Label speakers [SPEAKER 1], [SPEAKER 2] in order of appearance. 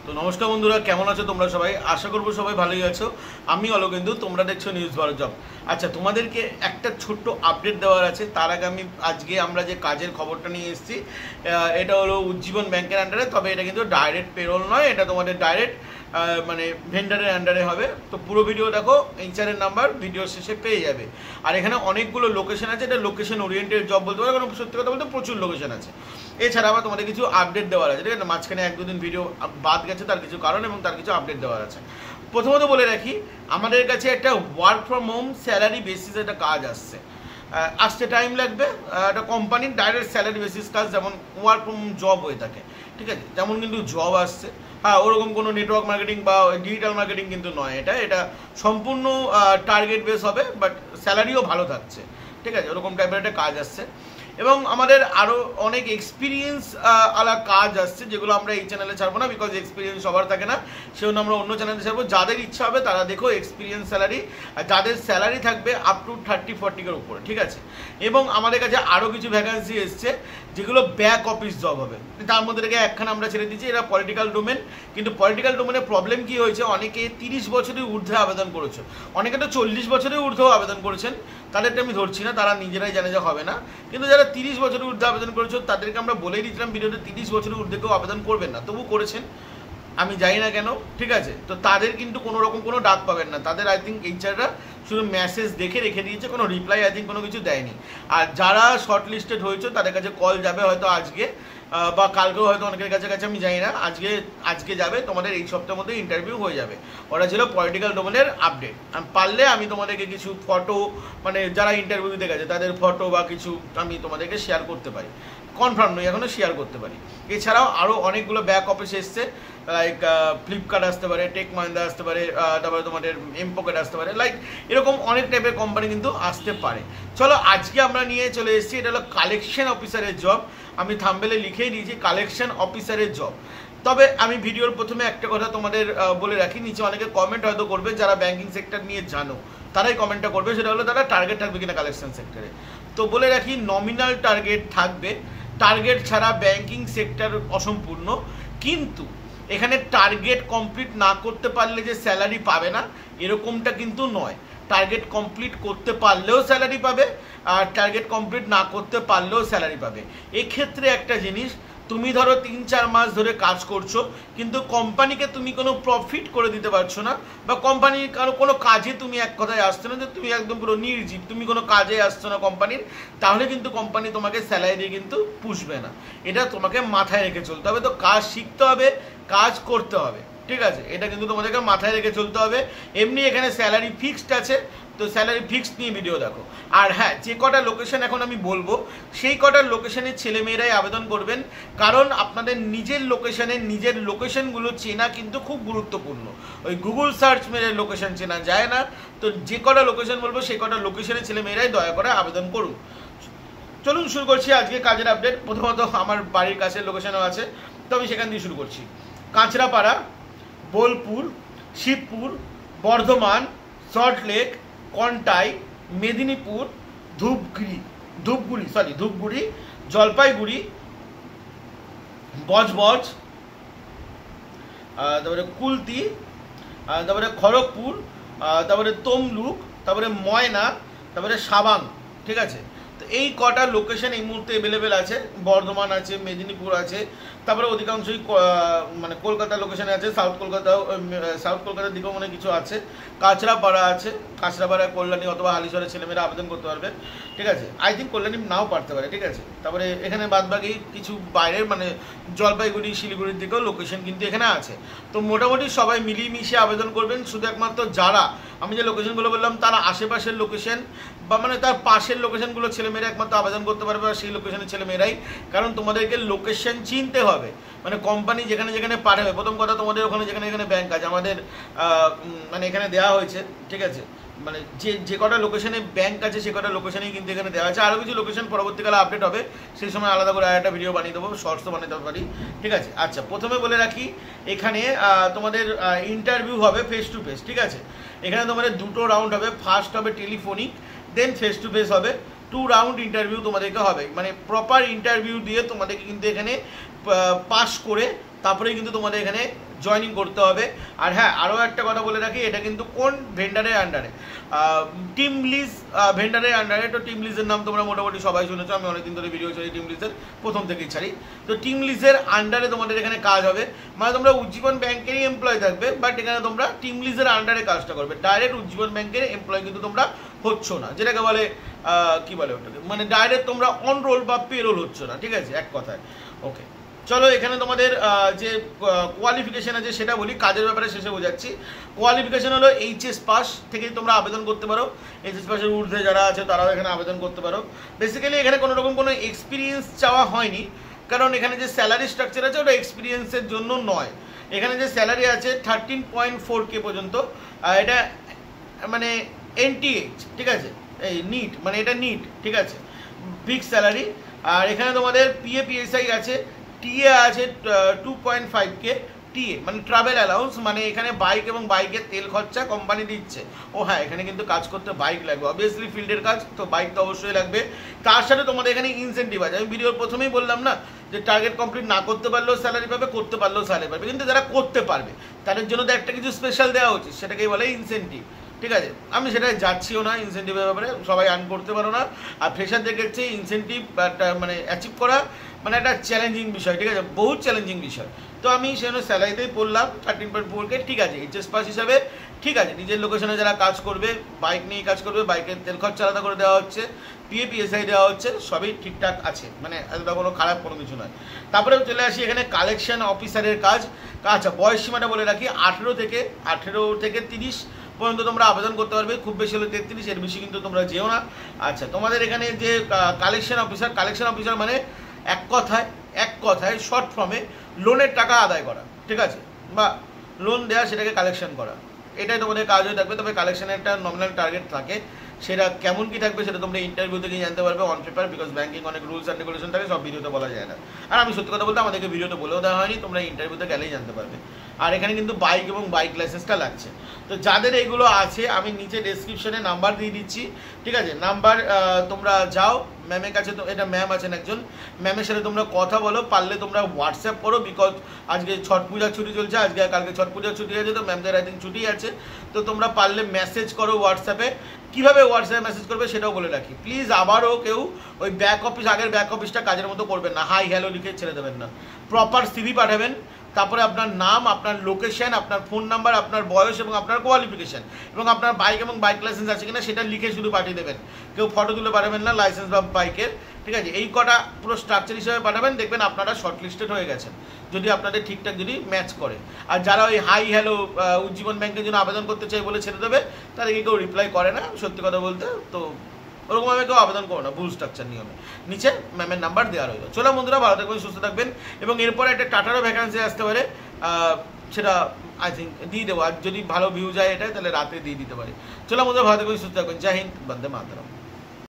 [SPEAKER 1] তো নমস্কার বন্ধুরা, কেমন আছো তোমরা সবাই? আশা করবো সবাই ভালোই আছো। আমি অলোকেন্দু, তোমরা দেখছো নিউজ ভারত জব। আচ্ছা, তোমাদেরকে একটা ছোট্ট আপডেট দেওয়ার আছে। তার আগে আজকে আমরা যে কাজের খবরটা নিয়ে এসেছি, এটা হলো উজ্জীবন ব্যাংকের আন্ডারে। তবে এটা কিন্তু ডাইরেক্ট পেরোল নয়, এটা তোমাদের ডাইরেক্ট মানে ভেন্ডারের আন্ডারে হবে। তো পুরো ভিডিও দেখো, এইচআরের নাম্বার ভিডিও শেষে পেয়ে যাবে। আর এখানে অনেকগুলো লোকেশন আছে, এটা লোকেশন ওরিয়েন্টেড জব বলতে পারো, কারণ সত্যি কথা বলতে প্রচুর লোকেশন আছে। এছাড়া আবার তোমাদের কিছু আপডেট দেওয়ার আছে, ঠিক আছে? মাঝখানে 1-2 দিন ভিডিও বাদ গেছে, তার কিছু কারণ এবং তার কিছু আপডেট দেওয়ার আছে। প্রথমত বলে রাখি, আমাদের কাছে একটা ওয়ার্ক ফ্রম হোম স্যালারি বেসিসে একটা কাজ আসতে টাইম লাগবে। একটা কোম্পানির ডাইরেক্ট স্যালারি বেসিস কাজ, যেমন ওয়ার্ক ফ্রম হোম জব হয়ে থাকে, ঠিক আছে? তেমন কিন্তু জব আসছে। হ্যাঁ, ওরকম কোনো নেটওয়ার্ক মার্কেটিং বা ডিজিটাল মার্কেটিং কিন্তু নয়। এটা সম্পূর্ণ টার্গেট বেস হবে, বাট স্যালারিও ভালো থাকছে, ঠিক আছে? ওরকম টাইপের একটা কাজ আসছে। এবং আমাদের আরও অনেক এক্সপিরিয়েন্স আলা কাজ আসছে, যেগুলো আমরা এই চ্যানেলে ছাড়বো না, বিকজ এক্সপিরিয়েন্স সবার থাকে না। সেজন্য আমরা অন্য চ্যানেলে ছাড়বো। যাদের ইচ্ছা হবে তারা দেখো এক্সপিরিয়েন্স স্যালারি, আর যাদের স্যালারি থাকবে আপ টু 30-40 উপরে, ঠিক আছে? এবং আমাদের কাছে আরও কিছু ভ্যাকান্সি এসছে, যেগুলো ব্যাক অফিস জব হবে। তার মধ্যে থেকে একখানা আমরা ছেড়ে দিচ্ছি, এটা পলিটিক্যাল ডোমেন। কিন্তু পলিটিক্যাল ডোমেনের প্রবলেম কী হয়েছে, অনেকে 30 বছরের ঊর্ধ্বে আবেদন করেছে, অনেকে তো 40 বছরের ঊর্ধ্বেও আবেদন করেছেন। তাদেরটা আমি ধরছি না, তারা নিজেরাই জানে যে হবে না। কিন্তু যারা 30 বছরের ঊর্ধ্বে আবেদন করেছো, তাদেরকে আমরা বলেই দিয়েছিলাম ভিডিওতে 30 বছরের ঊর্ধ্বে কেউ আবেদন করবেন না, তবু করেছেন, আমি জানি না কেন, ঠিক আছে? তো তাদের কিন্তু কোনো রকম কোনো ডাক পাবেন না। তাদের আই থিঙ্ক এইচআররা শুধু মেসেজ দেখে রেখে দিয়েছে, কোনো রিপ্লাই আই থিঙ্ক কোনো কিছু দেয়নি। আর যারা শর্ট লিস্টেড হয়েছে তাদের কাছে কল যাবে হয়তো আজকে বা কালকেও, হয়তো অনেকের কাছে আমি জানি না। আজকে যাবে, তোমাদের এই সপ্তাহের মধ্যে ইন্টারভিউ হয়ে যাবে। ওরা ছিল পলিটিক্যাল ডোমেনের আপডেট। পারলে আমি তোমাদেরকে কিছু ফটো, মানে যারা ইন্টারভিউ দিতে গেছে তাদের ফটো বা কিছু আমি তোমাদেরকে শেয়ার করতে পারি। কনফার্ম নই এখনও, শেয়ার করতে পারি। এছাড়াও আরও অনেকগুলো ব্যাক অফিস এসছে, লাইক ফ্লিপকার্ট আসতে পারে, টেক মাহিন্দ্রা আসতে পারে, তারপরে তোমাদের এমপকেট আসতে পারে, লাইক এরকম অনেক টাইপের কোম্পানি কিন্তু আসতে পারে। চলো, আজকে আমরা নিয়ে চলে এসেছি, এটা হলো কালেকশন অফিসারের জব। আমি থাম্বনেলে লিখেই দিয়েছি কালেকশন অফিসারের জব। তবে আমি ভিডিওর প্রথমে একটা কথা তোমাদের বলে রাখি, নিচে অনেকে কমেন্ট হয়তো করবে, যারা ব্যাংকিং সেক্টর নিয়ে জানো তারাই কমেন্টটা করবে, সেটা হলো তারা টার্গেট থাকবে কিনা কালেকশন সেক্টরে। তো বলে রাখি, নমিনাল টার্গেট থাকবে। টার্গেট ছাড়া ব্যাংকিং সেক্টর অসম্পূর্ণ। কিন্তু এখানে টার্গেট কমপ্লিট না করতে পারলে যে স্যালারি পাবে না, এরকমটা কিন্তু নয়। টার্গেট কমপ্লিট করতে পারলেও স্যালারি পাবে, আর টার্গেট কমপ্লিট না করতে পারলেও স্যালারি পাবে। এক্ষেত্রে একটা জিনিস, তুমি ধরো 3-4 মাস ধরে কাজ করছো, কিন্তু কোম্পানিকে তুমি কোনো প্রফিট করে দিতে পারছো না, বা কোম্পানির কোনো কাজে তুমি এক কথায় আসছো না, যে তুমি একদম পুরো নির্জীব, তুমি কোনো কাজে আসছো না কোম্পানির, তাহলে কিন্তু কোম্পানি তোমাকে স্যালারি দিয়ে কিন্তু পুষবে না। এটা তোমাকে মাথায় রেখে চলতে হবে। তো কাজ শিখতে হবে, কাজ করতে হবে, ঠিক আছে? এটা কিন্তু তোমাদেরকে মাথায় রেখে চলতে হবে। এমনি এখানে স্যালারি ফিক্সড আছে, তো স্যালারি ফিক্সড নিয়ে ভিডিও দেখো। আর হ্যাঁ, যে কটা লোকেশন এখন আমি বলবো, সেই কটার লোকেশনের ছেলেমেয়েরাই আবেদন করবেন, কারণ আপনাদের নিজের লোকেশনগুলো চেনা কিন্তু খুব গুরুত্বপূর্ণ। ওই গুগল সার্চ মেরে লোকেশন চেনা যায় না। তো যে কটা লোকেশন বলবো, সেই কটা লোকেশনের ছেলেমেয়েরাই দয়া করে আবেদন করুন। চলুন শুরু করছি আজকে কাজের আপডেট। প্রথমত আমার বাড়ির কাছের লোকেশনও আছে, তো আমি সেখান দিয়ে শুরু করছি। কাঁচরাপাড়া, বোলপুর, শিবপুর, বর্ধমান, সল্টলেক, কন্টাই, মেদিনীপুর, ধূপগুড়ি, জলপাইগুড়ি, বজবজ, তারপরে কুলতি, তারপরে খড়গপুর, তারপরে তমলুক, তারপরে ময়না, তারপরে সাবাং, ঠিক আছে? তো এই কটা লোকেশন এই মুহূর্তে অ্যাভেলেবেল আছে। বর্ধমান আছে, মেদিনীপুর আছে, তারপরে অধিকাংশই মানে কলকাতা লোকেশনে আছে। সাউথ কলকাতার দিকেও মনে কিছু আছে। কাঁচরাপাড়া আছে, কাঁচরাপাড়ায় কল্যাণী অথবা হালিশহরের ছেলেমেয়েরা আবেদন করতে পারবে, ঠিক আছে? আই থিঙ্ক কল্যাণী নাও পারতে পারে, ঠিক আছে? তারপরে এখানে বাদবাকি কিছু বাইরের, মানে জলপাইগুড়ি, শিলিগুড়ির দিকেও লোকেশন কিন্তু এখানে আছে। তো মোটামুটি সবাই মিলিয়ে মিশিয়ে আবেদন করবেন। শুধু একমাত্র যারা আমি যে লোকেশনগুলো বললাম, তারা আশেপাশের লোকেশন বা মানে তার পাশের লোকেশনগুলো ছেলেমেয়েরা একমাত্র আবেদন করতে পারবে, আর সেই লোকেশনের ছেলেমেয়েরাই। কারণ তোমাদেরকে লোকেশন চিনতে হবে, মানে কোম্পানি যেখানে যেখানে পাঠাবে। প্রথম কথা, তোমাদের ওখানে যেখানে ব্যাংক আছে, আমাদের মানে এখানে দেওয়া হয়েছে, ঠিক আছে? মানে যে কটা লোকেশনে ব্যাংক আছে, সে কটা লোকেশনেই কিন্তু এখানে দেওয়া আছে। আরও কিছু লোকেশন পরবর্তীকালে আপডেট হবে, সেই সময় আলাদা করে আরেকটা ভিডিও বানিয়ে দেবো, শর্টসও বানিয়ে দিতে পারি, ঠিক আছে? আচ্ছা, প্রথমে বলে রাখি, এখানে তোমাদের ইন্টারভিউ হবে ফেস টু ফেস, ঠিক আছে? এখানে তোমাদের 2টো রাউন্ড হবে। ফার্স্ট হবে telephonic, then face to face হবে। 2 রাউন্ড ইন্টারভিউ তোমাদেরকে হবে, মানে প্রপার ইন্টারভিউ দিয়ে তোমাদেরকে কিন্তু এখানে পাস করে তারপরেই কিন্তু তোমাদের এখানে জয়েনিং করতে হবে। আর হ্যাঁ, আরও একটা কথা বলে রাখি, এটা কিন্তু কোন ভেন্ডারের আন্ডারে, টিম লিজ ভেন্ডারের আন্ডারে। তো টিম লিজের নাম তোমরা মোটামুটি সবাই শুনেছো, আমি অনেকদিন ধরে ভিডিও ছাড়ি টিম লিজের, প্রথম থেকেই ছাড়ি। তো টিম লিজের আন্ডারে তোমাদের এখানে কাজ হবে, মানে তোমরা উজ্জীবন ব্যাংকেরই এমপ্লয় থাকবে, বাট এখানে তোমরা টিম লিজের আন্ডারে কাজটা করবে, ডাইরেক্ট উজ্জীবন ব্যাংকের এমপ্লয় কিন্তু তোমরা হচ্ছ না, যেটাকে বলে কি বলে ওটাকে, মানে ডাইরেক্ট তোমরা অন রোল বা পে রোল হচ্ছ না, ঠিক আছে, এক কথায়। ওকে, চলো এখানে তোমাদের যে কোয়ালিফিকেশন আছে সেটা বলি, কাজের ব্যাপারে শেষে বোঝাচ্ছি। কোয়ালিফিকেশন হলো এইচএস পাস থেকেই তোমরা আবেদন করতে পারো, এইচএস পাসের ঊর্ধ্বে যারা আছে তারাও এখানে আবেদন করতে পারো। বেসিক্যালি এখানে কোনো রকম কোনো এক্সপিরিয়েন্স চাওয়া হয়নি, কারণ এখানে যে স্যালারি স্ট্রাকচার আছে ওটা এক্সপিরিয়েন্সের জন্য নয়। এখানে যে স্যালারি আছে 13.4K পর্যন্ত, এটা মানে NTH, ঠিক আছে, এই নিট, মানে এটা নিট, ঠিক আছে, ফিক্স স্যালারি। আর এখানে তোমাদের PAPSI আছে, টিএ আছে 2.5K, টিএ মানে ট্রাভেল অ্যালাউন্স, মানে এখানে বাইক এবং বাইকের তেল খরচা কোম্পানি দিচ্ছে। ও হ্যাঁ, এখানে কিন্তু কাজ করতে বাইক লাগবে, অবভিয়াসলি ফিল্ডের কাজ তো বাইক তো অবশ্যই লাগবে। তার সাথে তোমাদের এখানে ইনসেন্টিভ আছে, আমি ভিডিওর প্রথমেই বললাম না যে টার্গেট কমপ্লিট না করতে পারলেও স্যালারি পাবে, করতে পারলেও স্যালারি পাবে, কিন্তু যারা করতে পারবে তাদের জন্য তো একটা কিছু স্পেশাল দেওয়া উচিত, সেটাকেই বলে ইনসেন্টিভ, ঠিক আছে। আমি সেটা যাচ্ছিও না ইনসেন্টিভের ব্যাপারে, সবাই আর্ন করতে পারো না। আর ফ্রেশারদের ক্ষেত্রে ইনসেন্টিভ মানে অ্যাচিভ করা মানে একটা চ্যালেঞ্জিং বিষয়, ঠিক আছে, বহুত চ্যালেঞ্জিং বিষয়। তো আমি সেজন্য স্যালারিতেই পড়লাম 13.4K, ঠিক আছে, এইচএস পাস হিসাবে ঠিক আছে। নিজের লোকেশনে যারা কাজ করবে, বাইক নিয়ে কাজ করবে, বাইকের তেল খরচা আলাদা করে দেওয়া হচ্ছে, PAPSI দেওয়া হচ্ছে, সবই ঠিকঠাক আছে, মানে এতটা কোনো খারাপ কোনো কিছু নয়। তারপরে চলে আসি এখানে কালেকশন অফিসারের কাজ। আচ্ছা, বয়স সীমাটা বলে রাখি, 18 থেকে 30 পর্যন্ত তোমরা আবেদন করতে পারবে, খুব বেশি হলে 33, এর বেশি কিন্তু তোমরা যেও না। আচ্ছা, তোমাদের এখানে যে কালেকশন অফিসার মানে এক কথায় শর্ট ফর্মে লোনের টাকা আদায় করা, ঠিক আছে, বা লোন দেওয়া, সেটাকে কালেকশন করা, এটাই তোমাদের কাজ হয়ে থাকবে। তবে কালেকশনের একটা নমিনাল টার্গেট থাকে, সেটা কেমন কি থাকবে সেটা তোমরা ইন্টারভিউ থেকে জানতে পারবে অন পেপার, বিকজ ব্যাংকিং অনেক রুলস অ্যান্ড রেগুলেশন থাকে, সব ভিডিওতে বলা যায় না। আর আমি সত্যি কথা বলতে আমাদেরকে ভিডিওতে বলেও দেওয়া হয়নি, তোমরা ইন্টারভিউতে গেলেই জানতে পারবে। আর এখানে কিন্তু বাইক এবং বাইক লাইসেন্সটা লাগছে। তো যাদের এইগুলো আছে আমি নিচে ডেসক্রিপশনে নাম্বার দিয়ে দিচ্ছি, ঠিক আছে, নাম্বার তোমরা যাও ম্যামের কাছে, তো এটা ম্যাম আছেন একজন, ম্যামের সাথে তোমরা কথা বলো, পারলে তোমরা হোয়াটসঅ্যাপ করো, বিকজ আজকে ছট পূজার ছুটি চলছে, আজকে কালকে ছট পূজার ছুটি আছে, তো ম্যামদের আই থিঙ্ক ছুটি আছে। তো তোমরা পারলে মেসেজ করো হোয়াটসঅ্যাপে, কীভাবে হোয়াটসঅ্যাপে মেসেজ করবে সেটাও বলে রাখি। প্লিজ আবারও কেউ ওই আগের ব্যাক অফিসটা কাজের মতো করবেন না, হাই হ্যালো লিখে ছেড়ে দেবেন না, প্রপার CV পাঠাবেন, তারপরে আপনার নাম, আপনার লোকেশন, আপনার ফোন নাম্বার, আপনার বয়স এবং আপনার কোয়ালিফিকেশন, এবং আপনার বাইক এবং বাইক লাইসেন্স আছে কিনা সেটা লিখে শুধু পাঠিয়ে দেবেন, কেউ ফটো তুলে পাঠাবেন না লাইসেন্স বা বাইকের, ঠিক আছে। এই কটা পুরো স্ট্রাকচার হিসেবে পাঠাবেন, দেখবেন আপনারা শর্টলিস্টেড হয়ে গেছেন, যদি আপনাদের ঠিকঠাক যদি ম্যাচ করে। আর যারা ওই হাই হ্যালো উজ্জীবন ব্যাংকের জন্য আবেদন করতে চাই বলে ছেড়ে দেবে, তাদেরকে কেউ রিপ্লাই করে না, সত্যি কথা বলতে। তো ওরকমভাবে কেউ আবেদন করো না, ভুল স্ট্রাকচার নিয়মে। নিচে ম্যামের নাম্বার দেওয়া রইল। চলো বন্ধুরা, ভালো থাকবেন, সুস্থ থাকবেন, এবং এরপরে একটা টাটারও ভ্যাকান্সি আসতে পারে, সেটা আই থিঙ্ক দিয়ে দেবো, আর যদি ভালো ভিউ যায় এটা তাহলে রাতে দিয়ে দিতে পারি। চলো বন্ধুরা, ভালো থাকবেন, সুস্থ থাকবেন, জয় হিন্দ, বন্দে মাতরম।